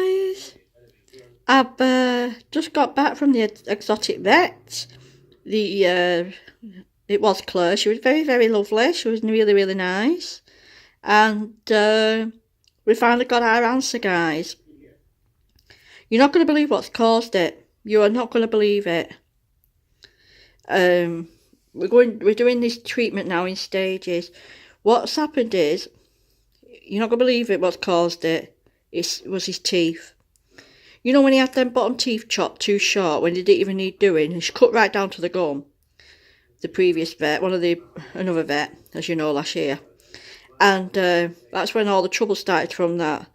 Guys, I've just got back from the exotic vet. It was Claire. She was very lovely. She was really nice, and we finally got our answer, guys. You're not going to believe what's caused it. You are not going to believe it. We're doing this treatment now in stages. What's happened is, you're not going to believe it. What's caused it? It was his teeth. You know when he had them bottom teeth chopped too short when they didn't even need doing, and she cut right down to the gum. The previous vet, another vet, as you know, last year. And that's when all the trouble started from that.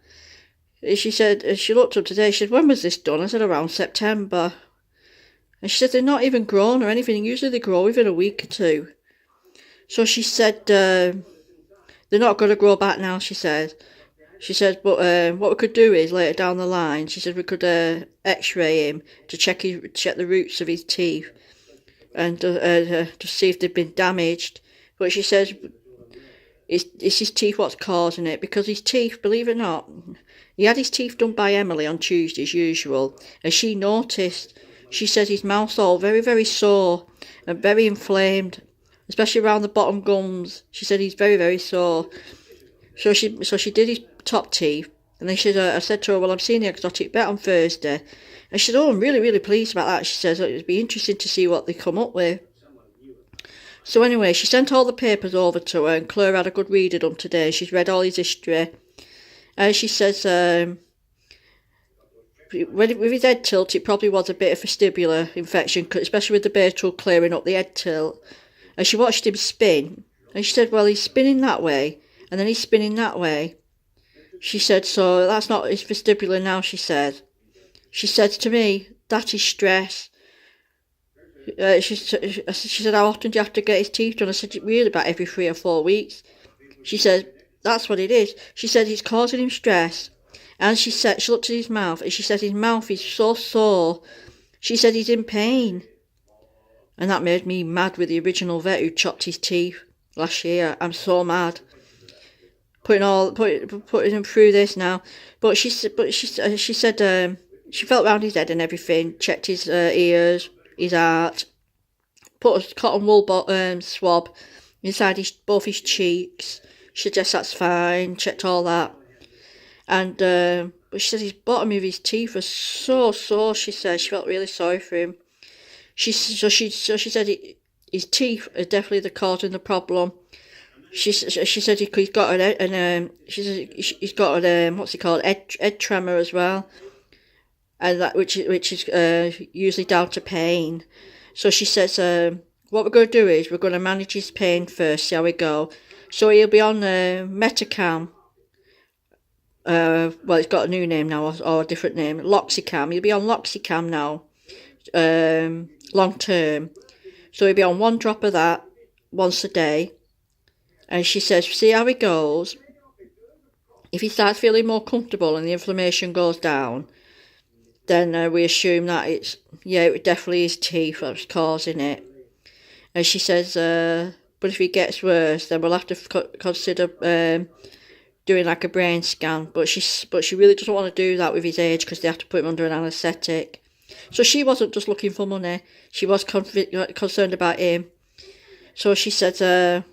She said, as she looked up today, she said, when was this done? I said, around September. And she said, they're not even grown or anything. Usually they grow within a week or two. So she said, they're not going to grow back now, she said. She said, but what we could do is, later down the line, she said we could x-ray him to check the roots of his teeth and to see if they've been damaged. But she says it's his teeth what's causing it, because his teeth, believe it or not, he had his teeth done by Emily on Tuesday as usual, and she noticed, she says his mouth's all very sore and very inflamed, especially around the bottom gums. She said he's very sore. So she did his top teeth, and then I said to her, well, I'm seeing the exotic vet on Thursday. And she said, oh, I'm really pleased about that. She says it'd be interesting to see what they come up with. So anyway, she sent all the papers over to her, and Claire had a good read of them today. She's read all his history. And she says, with his head tilt, it probably was a bit of vestibular infection, especially with the Bertrand clearing up the head tilt. And she watched him spin, and she said, well, he's spinning that way, and then he's spinning that way. She said, so that's not his vestibular now, she said. She said to me, that is stress. She said, how often do you have to get his teeth done? I said, really, about every 3 or 4 weeks. She said, that's what it is. She said, it's causing him stress. And she looked at his mouth, and she said his mouth is so sore. She said he's in pain. And that made me mad with the original vet who chopped his teeth last year. I'm so mad. Putting him through this now. But she said she felt round his head and everything, checked his ears, his heart, put a cotton wool swab inside both his cheeks. She suggests that's fine, checked all that. And but she said his bottom of his teeth was so sore, she said. She felt really sorry for him. She said his teeth are definitely the cause of the problem. She said he's got he's got what's it called, head tremor as well, and that which is usually down to pain. So she says what we're going to do is we're going to manage his pain first, see how we go. So he'll be on Metacam. Well, it's got a new name now, or a different name, Loxicam. He'll be on Loxicam now, long term. So he'll be on 1 drop of that once a day. And she says, see how he goes. If he starts feeling more comfortable and the inflammation goes down, then we assume that it definitely is teeth that's causing it. And she says, but if he gets worse, then we'll have to consider doing like a brain scan. But she really doesn't want to do that with his age, because they have to put him under an anaesthetic. So she wasn't just looking for money. She was concerned about him. So she said,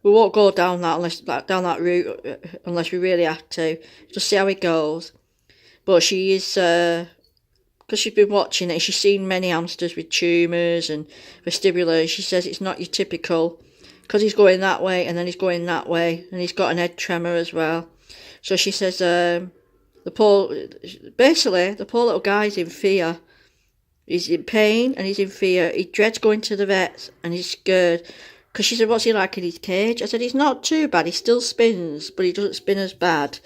we won't go down that route unless we really have to. Just see how it goes. But she is, because she's been watching it, she's seen many hamsters with tumours and vestibular. She says it's not your typical, because he's going that way and then he's going that way, and he's got an head tremor as well. So she says the poor little guy's in fear. He's in pain and he's in fear. He dreads going to the vets and he's scared. Because she said, what's he like in his cage? I said, he's not too bad. He still spins, but he doesn't spin as bad.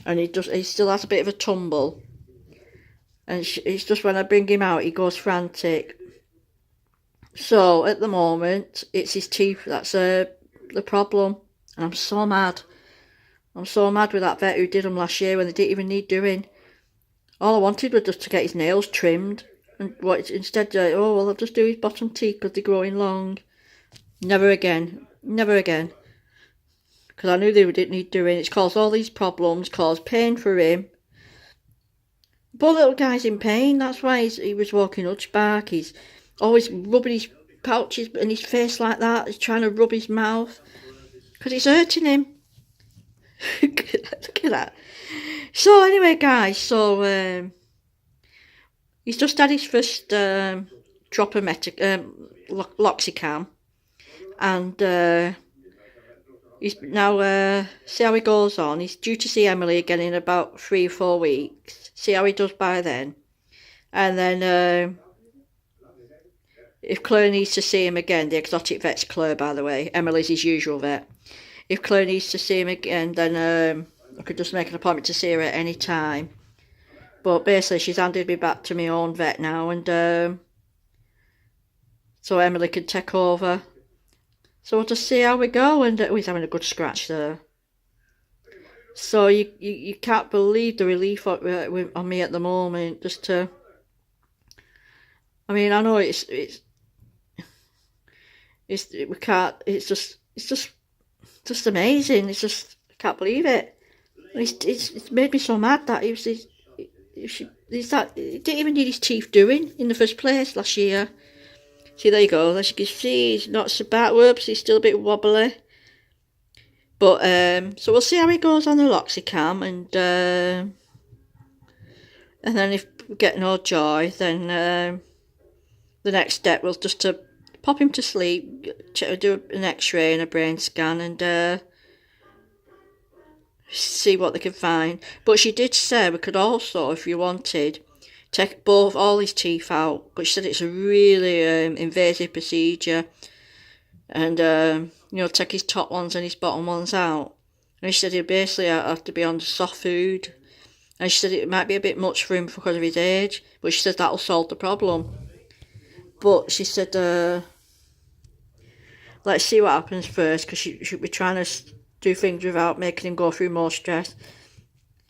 And he still has a bit of a tumble. And it's just when I bring him out, he goes frantic. So, at the moment, it's his teeth that's the problem. And I'm so mad. I'm so mad with that vet who did them last year when they didn't even need doing. All I wanted was just to get his nails trimmed. And instead, I'll just do his bottom teeth because they're growing long. Never again. Because I knew they didn't need doing. It's caused all these problems, caused pain for him. poor little guy's in pain. That's why he was walking hunchback. He's always rubbing his pouches and his face like that. He's trying to rub his mouth because it's hurting him. Look at that. So anyway, guys, he's just had his first drop of Loxicam, and he's now see how he goes on. He's due to see Emily again in about 3 or 4 weeks. See how he does by then, and then if Claire needs to see him again, the exotic vet's Claire, by the way. Emily's his usual vet. If Claire needs to see him again, then I could just make an appointment to see her at any time. But basically, she's handed me back to my own vet now, and so Emily can take over. So we'll just see how we go, and he's having a good scratch there. So you can't believe the relief on me at the moment. I mean, I know it's just amazing. It's just, I can't believe it. It's made me so mad that he didn't even need his teeth doing in the first place last year. See, there you go. As you can see, he's not so bad. Whoops, he's still a bit wobbly. But so we'll see how he goes on the Loxicam, and then if we get no joy, then the next step was just to pop him to sleep, do an X-ray and a brain scan, and see what they can find. But she did say we could also, if you wanted, take all his teeth out. But she said it's a really invasive procedure, and take his top ones and his bottom ones out. And she said he'd basically have to be on soft food. And she said it might be a bit much for him because of his age, but she said that'll solve the problem. But she said, let's see what happens first, because she should be trying to do things without making him go through more stress.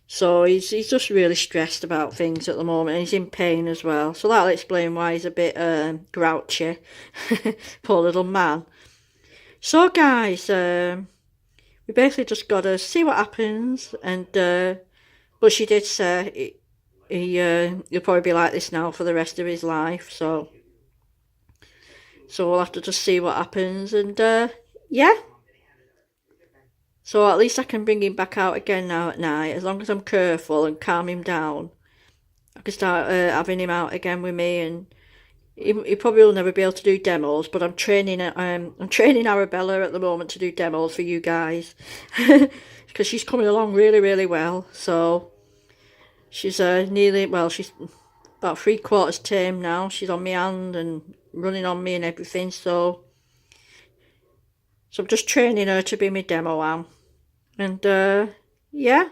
So he's just really stressed about things at the moment, and he's in pain as well. So that'll explain why he's a bit grouchy. Poor little man. So guys, we basically just got to see what happens, and but she did say he'll probably be like this now for the rest of his life. So we'll have to just see what happens, and yeah. So at least I can bring him back out again now at night, as long as I'm careful and calm him down. I can start having him out again with me, and he probably will never be able to do demos. But I'm training Arabella at the moment to do demos for you guys, because she's coming along really, really well. So she's she's about 3/4 tame now. She's on my hand and running on me and everything. So I'm just training her to be my demo am. And yeah,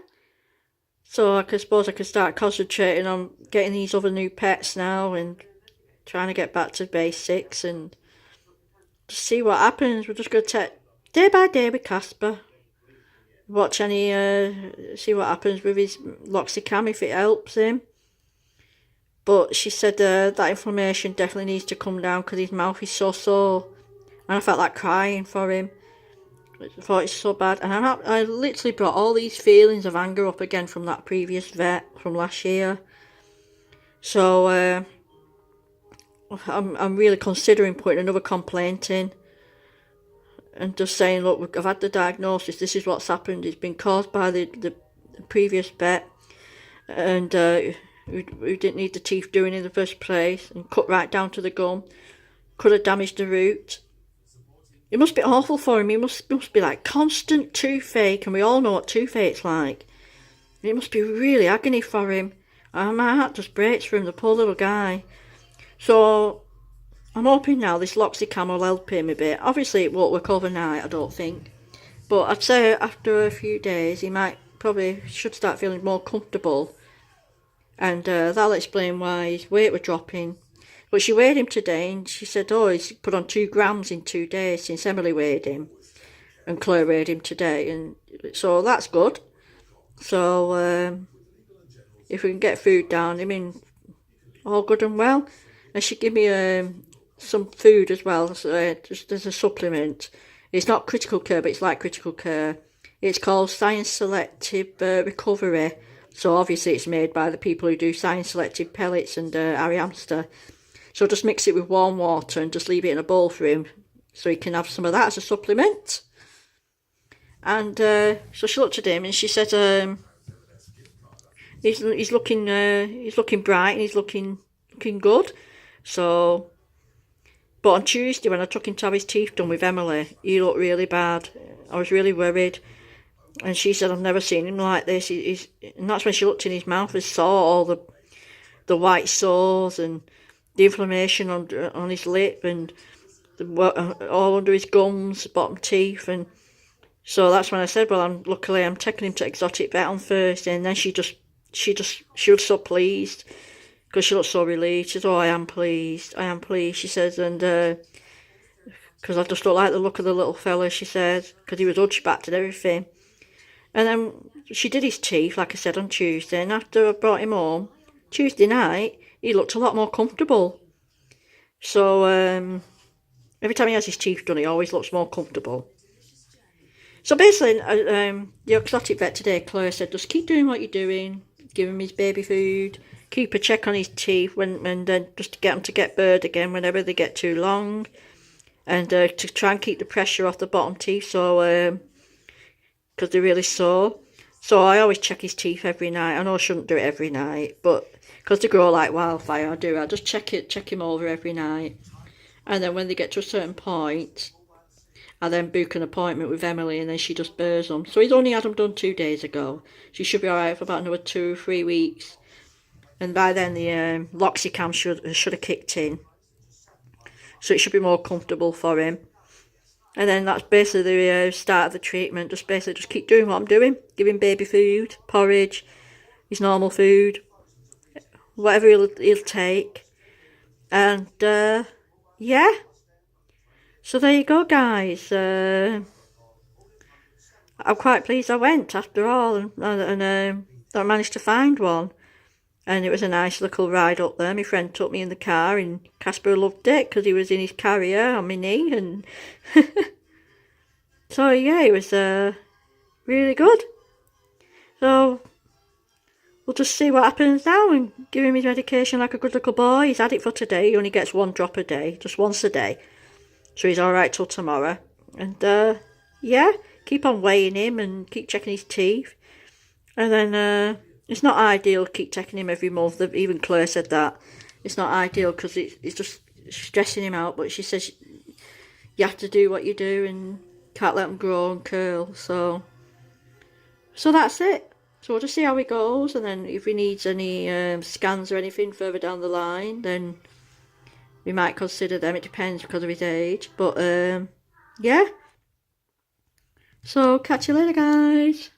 so I suppose I could start concentrating on getting these other new pets now, and trying to get back to basics, and just see what happens. We're just going to take day by day with Casper, watch see what happens with his Loxicam, if it helps him. But she said that inflammation definitely needs to come down, because his mouth is so sore, and I felt like crying for him. I thought it's so bad, and I literally brought all these feelings of anger up again from that previous vet from last year. So I'm really considering putting another complaint in, and just saying, look, I've had the diagnosis. This is what's happened. It's been caused by the previous vet, and we didn't need the teeth doing in the first place, and cut right down to the gum. Could have damaged the root. It must be awful for him. It must be like constant toothache, and we all know what toothache's like. It must be really agony for him. My heart just breaks for him, the poor little guy. So I'm hoping now this Loxicam will help him a bit. Obviously it won't work overnight, I don't think. But I'd say after a few days he should start feeling more comfortable. And that'll explain why his weight was dropping. But she weighed him today, and she said, he's put on 2 grams in 2 days since Emily weighed him. And Claire weighed him today, and so that's good. So if we can get food down, all good and well. And she gave me some food as well, so just as a supplement. It's not critical care, but it's like critical care. It's called Science Selective Recovery. So obviously it's made by the people who do science selected pellets and Harry Hamster. So just mix it with warm water and just leave it in a bowl for him so he can have some of that as a supplement. And so she looked at him and she said, he's looking bright and he's looking good. So, but on Tuesday when I took him to have his teeth done with Emily, he looked really bad. I was really worried. And she said, I've never seen him like this. And that's when she looked in his mouth and saw all the white sores and the inflammation on his lip and all under his gums, bottom teeth. And so that's when I said, well, luckily I'm taking him to Exotic Vet on Thursday. And then she was so pleased because she looked so relieved. She said, oh, I am pleased, she says, and because I just don't like the look of the little fella, she said, because he was hunchbacked and everything. And then she did his teeth, like I said, on Tuesday, and after I brought him home, Tuesday night, he looked a lot more comfortable. So every time he has his teeth done, he always looks more comfortable. So basically, the Exotic Vet today, Claire said, just keep doing what you're doing, give him his baby food, keep a check on his teeth, and then just to get him to get burred again whenever they get too long, and to try and keep the pressure off the bottom teeth, so because they're really sore. So I always check his teeth every night. I know I shouldn't do it every night, but because they grow like wildfire, I just check him over every night. And then when they get to a certain point, I then book an appointment with Emily, and then she just burrs them. So he's only had them done 2 days ago. She should be alright for about another 2 or 3 weeks. And by then the Loxicam should have kicked in. So it should be more comfortable for him. And then that's basically the start of the treatment. Just keep doing what I'm doing. Give him baby food, porridge, his normal food, whatever he'll take. And yeah. So there you go, guys. I'm quite pleased I went after all, and I managed to find one. And it was a nice little ride up there. My friend took me in the car, and Casper loved it because he was in his carrier on my knee. And so yeah, it was really good. So we'll just see what happens now and give him his medication like a good little boy. He's had it for today. He only gets 1 drop a day, just once a day. So he's alright till tomorrow. And yeah, keep on weighing him and keep checking his teeth. And then it's not ideal to keep checking him every month. Even Claire said that. It's not ideal because it's just stressing him out. But she says you have to do what you do and can't let them grow and curl. So that's it. So we'll just see how he goes. And then if he needs any scans or anything further down the line, then we might consider them. It depends because of his age. But yeah. So catch you later, guys.